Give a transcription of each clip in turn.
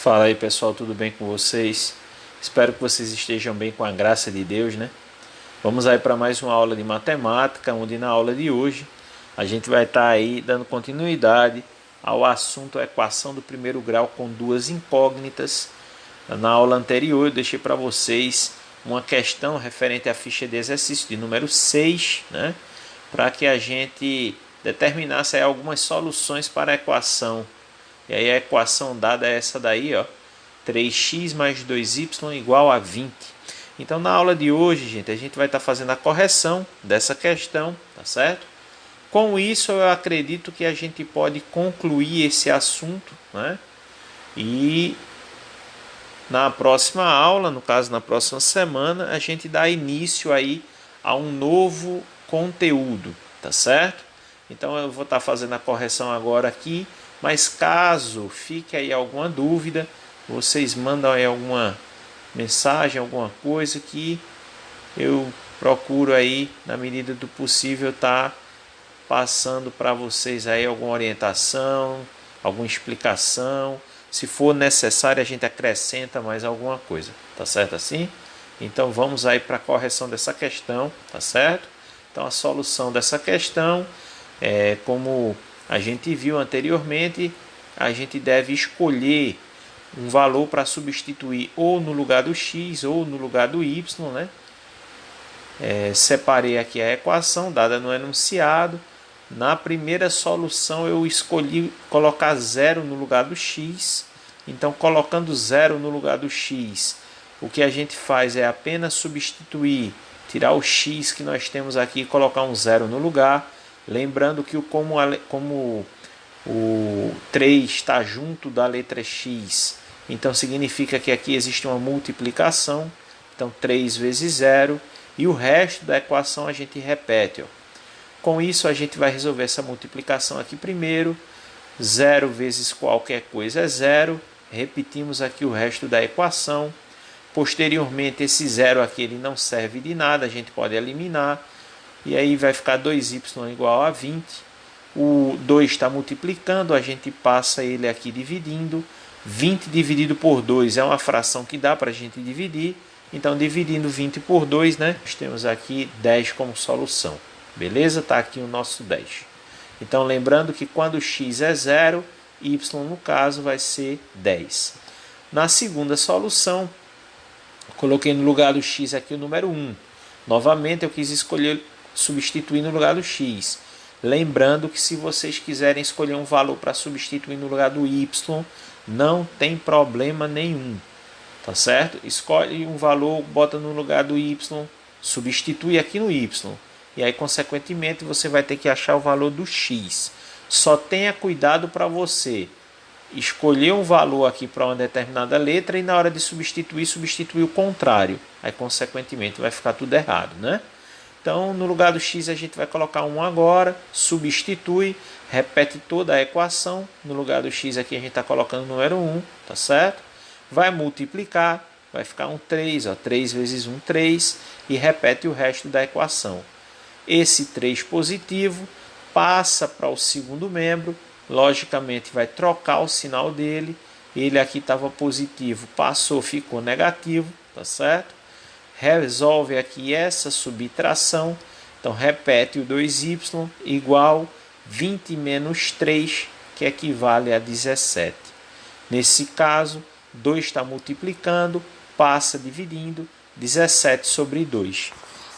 Fala aí pessoal, tudo bem com vocês? Espero que vocês estejam bem com a graça de Deus, né? Vamos aí para mais uma aula de matemática, onde na aula de hoje a gente vai estar aí dando continuidade ao assunto equação do primeiro grau com duas incógnitas. Na aula anterior eu deixei para vocês uma questão referente à ficha de exercício de número 6, né? Para que a gente determinasse aí algumas soluções para a equação. E aí a equação dada é essa daí, ó, 3x mais 2y igual a 20. Então na aula de hoje, gente, a gente vai estar fazendo a correção dessa questão, tá certo? Com isso eu acredito que a gente pode concluir esse assunto, né? E na próxima aula, no caso na próxima semana, a gente dá início aí a um novo conteúdo, tá certo? Então eu vou estar fazendo a correção agora aqui, mas caso fique aí alguma dúvida, vocês mandam aí alguma mensagem, alguma coisa que eu procuro aí, na medida do possível, estar passando para vocês aí alguma orientação, alguma explicação. Se for necessário, a gente acrescenta mais alguma coisa, tá certo assim? Então vamos aí para a correção dessa questão, tá certo? Então a solução dessa questão é como a gente viu anteriormente, a gente deve escolher um valor para substituir ou no lugar do x ou no lugar do y, né? Separei aqui a equação dada no enunciado. Na primeira solução eu escolhi colocar 0 no lugar do x. Então, colocando 0 no lugar do x, o que a gente faz é apenas substituir, tirar o x que nós temos aqui e colocar um 0 no lugar. Lembrando que como o 3 está junto da letra x, então significa que aqui existe uma multiplicação. Então 3 vezes 0 e o resto da equação a gente repete. Ó. Com isso a gente vai resolver essa multiplicação aqui primeiro. 0 vezes qualquer coisa é 0. Repetimos aqui o resto da equação. Posteriormente esse 0 aqui ele não serve de nada, a gente pode eliminar. E aí vai ficar 2y igual a 20. O 2 está multiplicando, a gente passa ele aqui dividindo. 20 dividido por 2 é uma fração que dá para a gente dividir. Então, dividindo 20 por 2, né, nós temos aqui 10 como solução. Beleza? Está aqui o nosso 10. Então, lembrando que quando x é 0, y no caso vai ser 10. Na segunda solução, coloquei no lugar do x aqui o número 1. Novamente, eu quis escolher substituir no lugar do x. Lembrando que se vocês quiserem escolher um valor para substituir no lugar do y, não tem problema nenhum. Tá certo? Escolhe um valor, bota no lugar do y, substitui aqui no y. E aí, consequentemente, você vai ter que achar o valor do x. Só tenha cuidado para você escolher um valor aqui para uma determinada letra e na hora de substituir o contrário. Aí, consequentemente, vai ficar tudo errado, né? Então, no lugar do x, a gente vai colocar 1 agora, substitui, repete toda a equação. No lugar do x aqui, a gente está colocando o número 1, tá certo? Vai multiplicar, vai ficar um 3, ó, 3 vezes 1, 3, e repete o resto da equação. Esse 3 positivo passa para o segundo membro, logicamente vai trocar o sinal dele. Ele aqui estava positivo, passou, ficou negativo, tá certo? Resolve aqui essa subtração, então repete o 2y igual 20 menos 3, que equivale a 17. Nesse caso, 2 está multiplicando, passa dividindo, 17 sobre 2.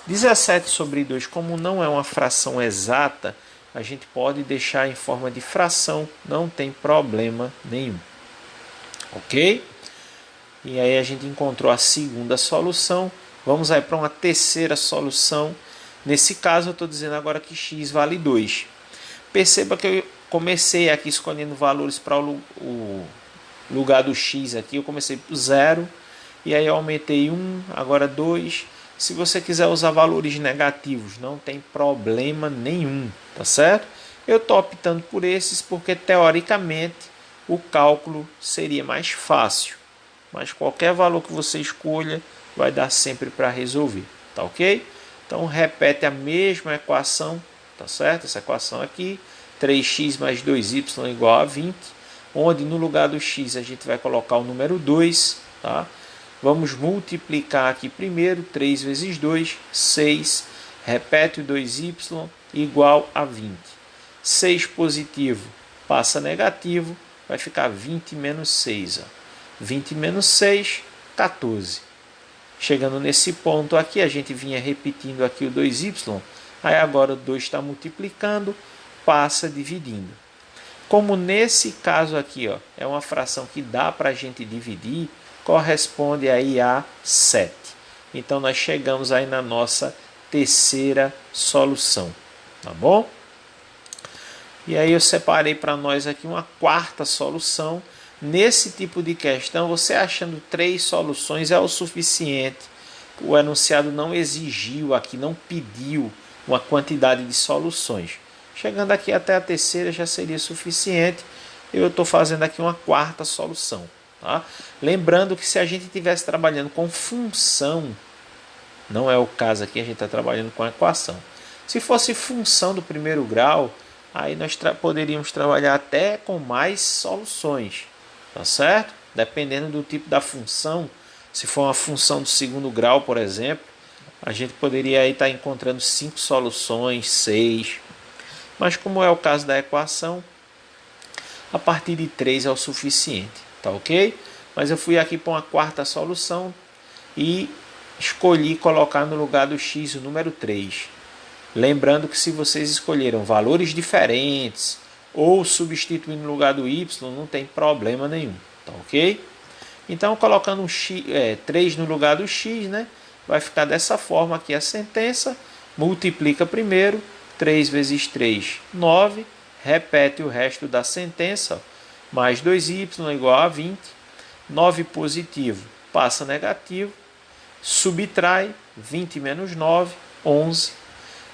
17 sobre 2, como não é uma fração exata, a gente pode deixar em forma de fração, não tem problema nenhum. Ok? E aí a gente encontrou a segunda solução. Vamos aí para uma terceira solução. Nesse caso, eu estou dizendo agora que x vale 2. Perceba que eu comecei aqui escolhendo valores para o lugar do x aqui. Eu comecei por 0, e aí eu aumentei 1, agora 2. Se você quiser usar valores negativos, não tem problema nenhum, tá certo? Eu estou optando por esses porque, teoricamente, o cálculo seria mais fácil. Mas qualquer valor que você escolha, vai dar sempre para resolver, tá ok? Então repete a mesma equação, tá certo? Essa equação aqui, 3x mais 2y igual a 20. onde no lugar do x a gente vai colocar o número 2, tá? Vamos multiplicar aqui primeiro, 3 vezes 2, 6, repete o 2y, igual a 20. 6 positivo passa negativo, vai ficar 20 menos 6. Ó. 20 menos 6, 14. Chegando nesse ponto aqui, a gente vinha repetindo aqui o 2y, aí agora o 2 está multiplicando, passa dividindo. Como nesse caso aqui ó, é uma fração que dá para a gente dividir, corresponde aí a 7. Então nós chegamos aí na nossa terceira solução, tá bom? E aí eu separei para nós aqui uma quarta solução. Nesse tipo de questão, você achando 3 soluções é o suficiente. O enunciado não exigiu aqui, não pediu uma quantidade de soluções. Chegando aqui até a terceira já seria suficiente. Eu estou fazendo aqui uma quarta solução. Tá? Lembrando que se a gente estivesse trabalhando com função, não é o caso aqui, a gente está trabalhando com a equação. Se fosse função do primeiro grau, aí nós poderíamos trabalhar até com mais soluções. Tá certo? Dependendo do tipo da função, se for uma função do segundo grau, por exemplo, a gente poderia aí estar encontrando 5 soluções, 6. Mas como é o caso da equação, a partir de 3 é o suficiente, tá ok? Mas eu fui aqui para uma quarta solução e escolhi colocar no lugar do x o número 3. Lembrando que se vocês escolheram valores diferentes, ou substituir no lugar do y, não tem problema nenhum, tá ok? Então, colocando um 3 no lugar do x, né, vai ficar dessa forma aqui a sentença, multiplica primeiro, 3 vezes 3, 9, repete o resto da sentença, mais 2y igual a 20, 9 positivo passa negativo, subtrai, 20 menos 9, 11,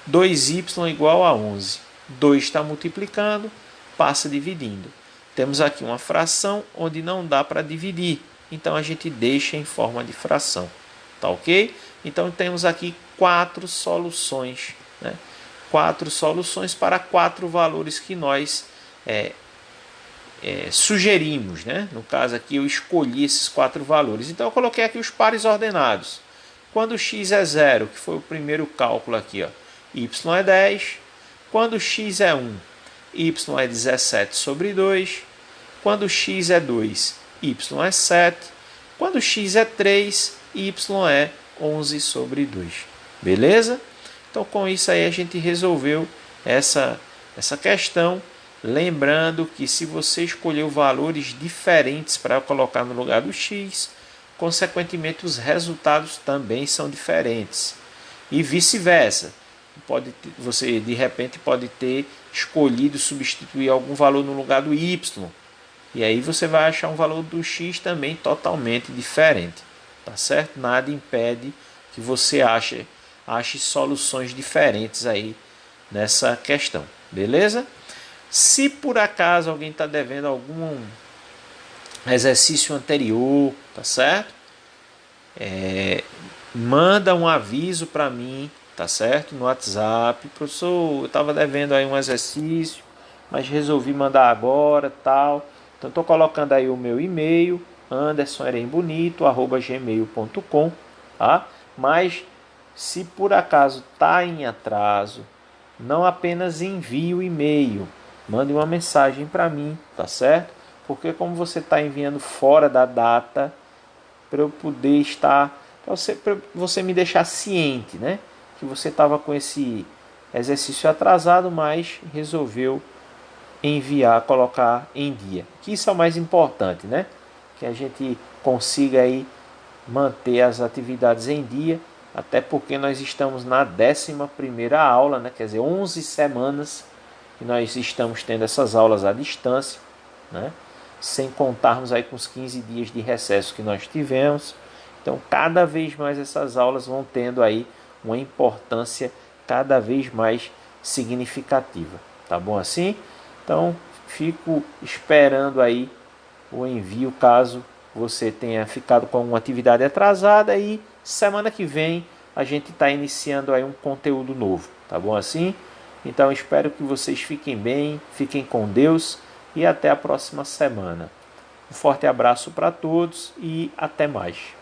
2y igual a 11, 2 está multiplicando, passa dividindo. Temos aqui uma fração onde não dá para dividir, então a gente deixa em forma de fração, tá ok? Então temos aqui 4 soluções, né? 4 soluções para 4 valores que nós sugerimos, né? No caso aqui eu escolhi esses 4 valores, então eu coloquei aqui os pares ordenados. Quando x é 0, que foi o primeiro cálculo aqui, ó, y é 10, quando x é 1, y é 17 sobre 2. Quando x é 2, y é 7. Quando x é 3, y é 11 sobre 2. Beleza? Então, com isso aí a gente resolveu essa questão. Lembrando que se você escolheu valores diferentes para colocar no lugar do x, consequentemente os resultados também são diferentes. E vice-versa. Você de repente pode ter escolhido substituir algum valor no lugar do y, e aí você vai achar um valor do x também totalmente diferente, tá certo? Nada impede que você ache soluções diferentes aí nessa questão, beleza? Se por acaso alguém está devendo algum exercício anterior, tá certo? Manda um aviso para mim, tá certo? No WhatsApp, professor, eu estava devendo aí um exercício, mas resolvi mandar agora, tal. Então estou colocando aí o meu e-mail, andersonerembonito@gmail.com, tá? Mas se por acaso está em atraso, não apenas envie o e-mail, mande uma mensagem para mim, tá certo? Porque como você está enviando fora da data, para eu poder estar, para você me deixar ciente, né? Que você estava com esse exercício atrasado, mas resolveu enviar, colocar em dia. Que isso é o mais importante, né? Que a gente consiga aí manter as atividades em dia, até porque nós estamos na 11ª aula, né? Quer dizer, 11 semanas que nós estamos tendo essas aulas à distância, né? Sem contarmos aí com os 15 dias de recesso que nós tivemos. Então, cada vez mais essas aulas vão tendo aí uma importância cada vez mais significativa. Tá bom assim? Então, fico esperando aí o envio caso você tenha ficado com uma atividade atrasada, e semana que vem a gente está iniciando aí um conteúdo novo. Tá bom assim? Então, espero que vocês fiquem bem, fiquem com Deus e até a próxima semana. Um forte abraço para todos e até mais.